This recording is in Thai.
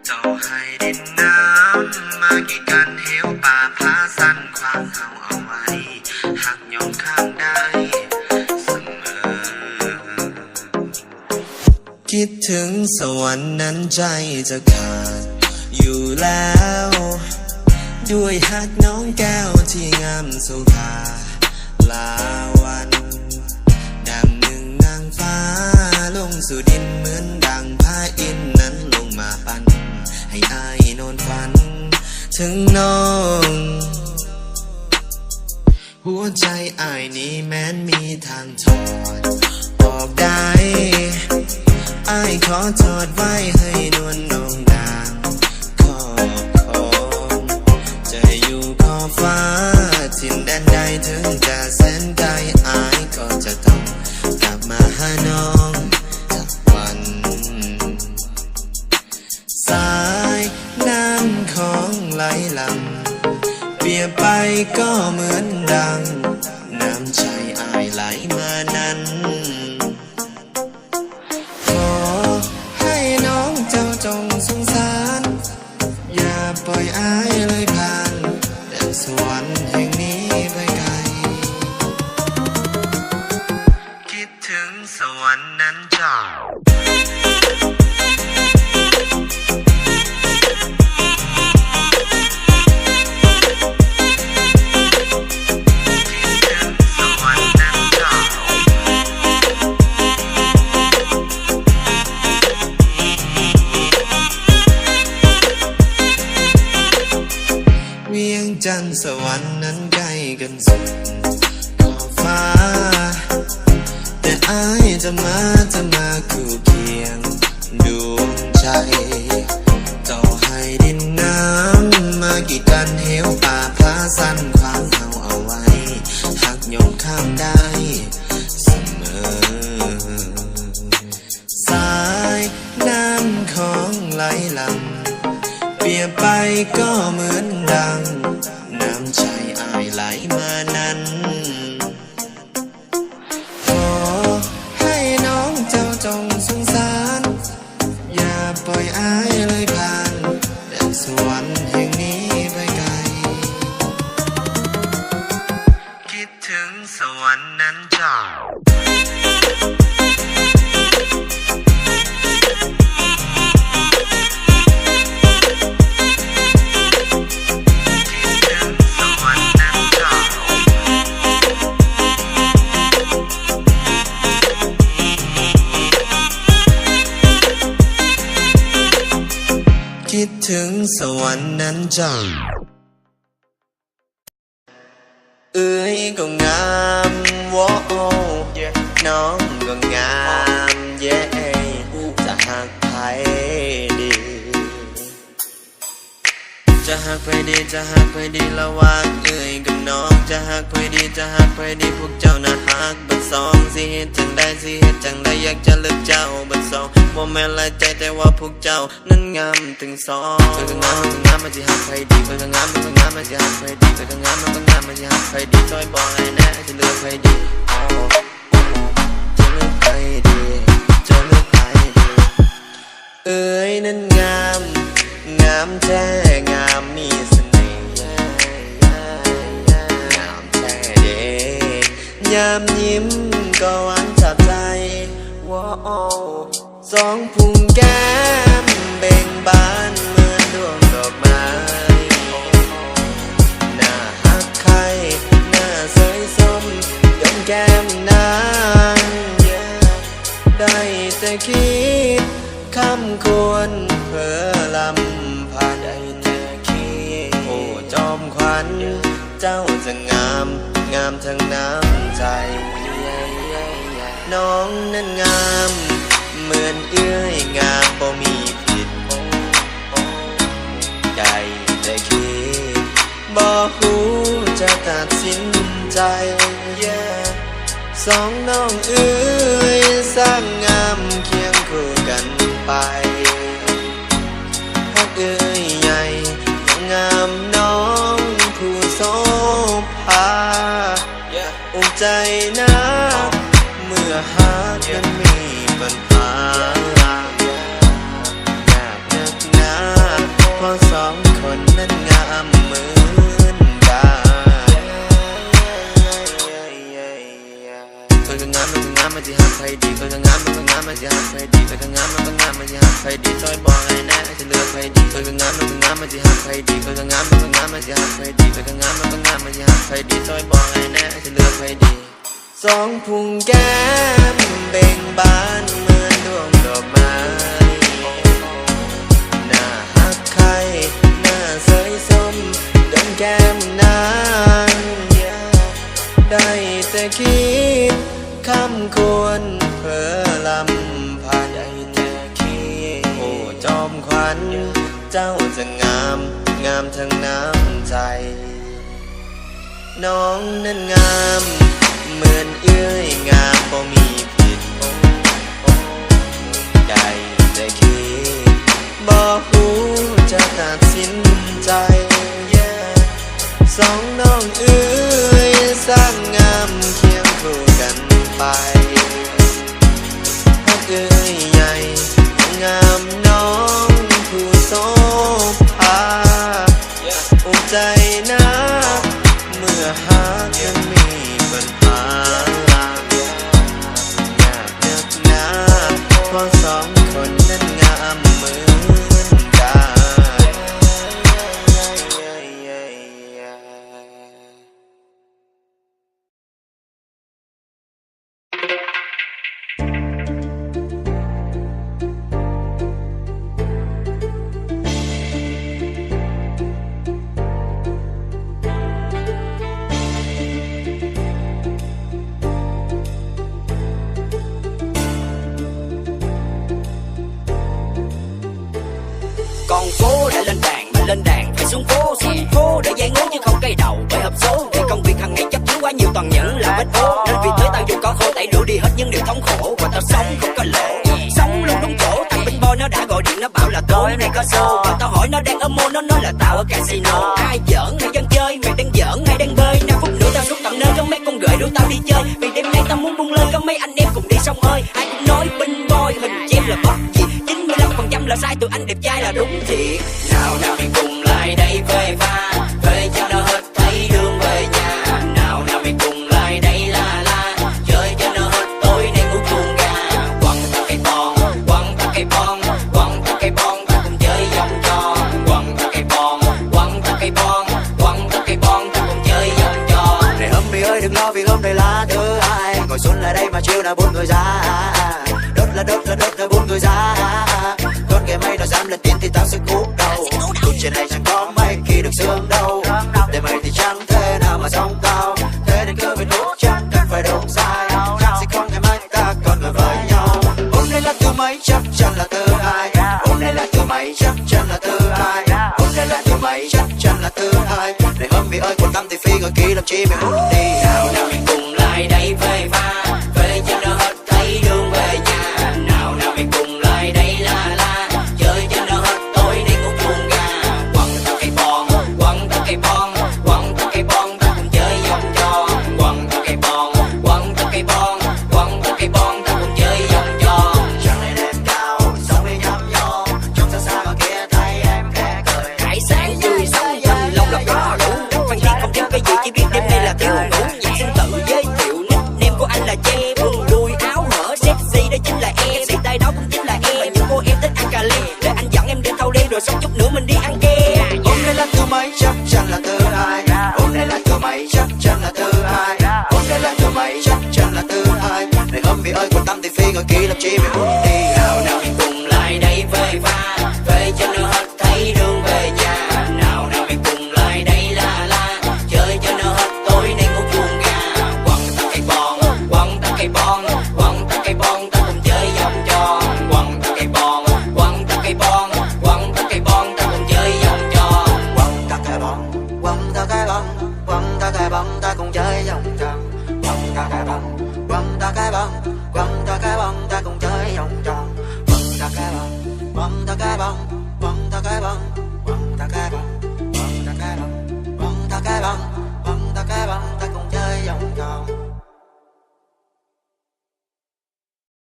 เจ้าให้ดินน้ำมากี่กันเหวป่าผาสั้นความเฮาเอาไว้หักยอมข้างได้เสมอคิดถึงสวรรค์นั้นใจจะขาดอยู่แล้วด้วยหักน้องแก้วที่งามสุภาลาวันดังหนึ่งนางฟ้าลงสู่ดินเหมือนดังพระอินทร์นั้นลงมาปั้นให้อายนอนฝันถึงน้องหัวใจอายนี้แม้นมีทางถอดออกได้อายขอถอดไว้ให้นวลน้องนางขอบของจะอยู่ขอบฟ้าถิ่นแดนใดถึงจะแสนไกลอายก็จะต้องกลับมาหาน้องสักวันสายน้ำของไหลหลังเปรียบไปก็เหมือนดังน้ำใจอายไหลมานั้นขอให้น้องเจ้าจงสงสารอย่าปล่อยอายเลยผ่านแดนสวรรค์แห่งนี้ไปไกลคิดถึงสวรรค์นั้นเจ้าเวียงจันทร์สวรรค์นั้นใกล้กันสุดขอบฟ้าแต่อายจะมาคู่เคียงดวงใจต่อให้ดินน้ำมากี่กันเหวป่าผาสั้นความเฮาเอาไว้หักยอมข้ามได้เสมอสายน้ำของไหลหลังเปรียบไปก็เหมือนดังน้ำใจอายไหลมานั้นขอให้น้องเจ้าจงสงสารอย่าปล่อยอายเลยผ่านแดนสวรรค์แห่งนี้ไปไกลคิดถึงสวรรค์นั้นเจ้าคิดถึงสวรรค์นั้นจังเอ้ยก็งามวอน้องก็งามเย้จะหักใครดีจะหักใครดีจะหักใครดีระหว่างเอ้ยกับน้องจะหักใครดีจะหักใครดีพวกเจ้าน่ะหักบัดสองสิเหตุจังใดสิเหตุจังใดอยากจะเลือกเจ้าบัดสองบ่แม่นหลายใจแต่ว่าพวกเจ้านั้นงามถึงสองเพิ่นก็งามมันสิหักใครดีเพิ่นก็งามมันสิหักใครดีเพิ่นก็งามมันสิหักใครดีซอยบอกให้แน่จะเลือกใครดีจะเลือกใครดีจะเลือกใครดีเอ้ยนั้นงามแท้งามมีเสน่ห์งามแท้เด้ยามยิ้มก็หวานจับใจว้าวสองพุงแก้มเบ่งบานเหมือนดวงดอกไม้หน้าหักใครหน้าสวยสมยอมแก้มนางได้แต่คิดคำควรเพ้อลำผ่านได้แต่คิดโอ้จอมขวัญเจ้าจะงามทั้งน้ำใจน้องนั้นงามเหมือนเอื้อยงามบ่มีผิดใจแต่คิดบ่ฮู้จะตัดสินใจสองน้องเอื้อยสร้างงามเคียงคู่กันไปพักเอื้อยใหญ่ยังงามน้องผู้โสภาอุ่นใจนะเมื่อหากันมีปัญหาอยากนักหนา เพราะสองคนนั้นงามเหมือนกันคนก็งามมันก็งามมันจะหักใครดีคนก็งามมันก็งามมันจะหักใครดีคนก็งามมันก็งามมันจะหักใครดีซอยบอกให้แน่จะเลือกใครดีคนก็งามมันก็งามมันจะหักใครดีคนก็งามมันก็งามมันจะหักใครดีคนก็งามมันก็งามมันจะหักใครดีซอยบอกให้แน่จะเลือกใครดีสองพุงแก้มเบ่งบานเหมือนดวงดอกไม้หน้าหักใครหน้าใสส้มดังแก้มนางได้แต่คิดคำควรเพ้อลำพันแต่คิดโอ้จอมขวัญเจ้าจะงามงามทั้งน้ำใจน้องนั้นงามเหมือนเอื้อยงามบ่มีผิดได้แต่คิดบ่ฮู้จะตัดสินใจสองน้องเอื้อยสร้างงามเคียงคู่กันไปพักเอื้อยใหญ่งามน้องผู้โสภาอุ่นใจนะเมื่อหากยังมีปัญหาอยากเลิกนะเพราะสองคนนั้นงามเหมือนกันCon phố đã lên đàn, mà lên đàn phải xuống phố để giải ngố chứ không cây đầu bởi hợp số. Vì công việc hàng ngày chấp chứa quá nhiều toàn nhẫn là vết ố, nên vì thế tao dùng có khô tẩy rửa đi hết những điều thống khổ và tao sống không có lỗ, sống luôn đúng chỗ. Thằng binh boy nó đã gọi điện nó bảo là tối nay có show và tao hỏi nó đang ở mô, nó nói là tao ở casino. Ai giỡn hay dân chơi, mày đang giỡn hay đang bơi? 5 phút nữa tao xuống tận nơi có mấy con gửi đuổi tao đi chơi, vì đêm nay tao muốn buông lơi có mấy anh em cùng đi sông ơi. Ai cũng nói binh boy hình chim là bất gì, 95% là sai, tụi anh đẹp trai là đúng thiệt. Nào nào mình cùng lại đây về pha, về cho nó hết thấy đường về nhà. Nào nào mình cùng lại đây la chơi cho nó hết tối nay ngủ chuông gà. Quăng ta cây bon, quăng ta cây bon, quăng ta cây bon, ta cùng chơi vòng tròn. Quăng ta cây bon, quăng ta cây bon, quăng ta cây bon, ta cùng chơi vòng tròn. Này hôm đi ơi đừng lo vì hôm nay là thứ hai, ngồi xuống lại đây mà chiều là 4 người ra. Đốt là 4 người ra. Con kẻ mày nó dám lên tiếng thì tao sẽ cúp đầu. Cuộc trên này chẳng có mấy khi được sướng đâu. Để mày thì chẳng thể nào mà giống tao. Thế nên cứ phải nút chẳng cần phải đúng sai. Chắc sẽ không ngày mai ta còn ngồi với nhau. Hôm nay là thứ mấy chắc chắn là thứ hai. Hôm nay là thứ mấy chắc chắn là thứ hai. Hôm nay là thứ mấy chắc chắn là thứ hai. Này hôm vì ơi còn tâm thì phi ngồi kia làm chi mày muốn đi. Nào nào mình cùng lại đây về pha, về cho nó hết thấy đường về nhà. Nào nào mình cùng lại đây la chơi cho nó hết tối nay ngủ chuông gà. Quăng ta cây bon, quăng ta cây bon, quăng ta cây bon, ta cùng chơi vòng tròn. Quăng ta cây bon, quăng ta cây bon, quăng ta cây bon, ta cùng chơi vòng tròn. Trăng lên đêm cao, sóng đi nhắm nhô, trong xa xa ngoài kia thấy em khẽ cười. Hải sản tươi sống thanh long là có đủ, Phan Thiết không thiếu cái gì chỉ biết đêm nay là thiếu ngủ. Xin tự giới thiệu nickname của anh là Che, quần đùi áo hở sexy đó chính là em, xì tay đó cũng chính là em. Và những cô em thích ăn cà lem, để anh dẫn em đến thâu đêm rồi xong chút nữa mình đi ăn kem. Hôm nay là thứ mấy chắc chắn là thứ hai. Hôm nay là thứ mấy chắc chắn là thứ hai. Hôm nay là thứ mấy chắc chắn là thứ hai. Này hôm vì ơi quan tâm thì phi ngồi kia làm chi mày muốn đi. Nào nào mình cùng lại đây về pha,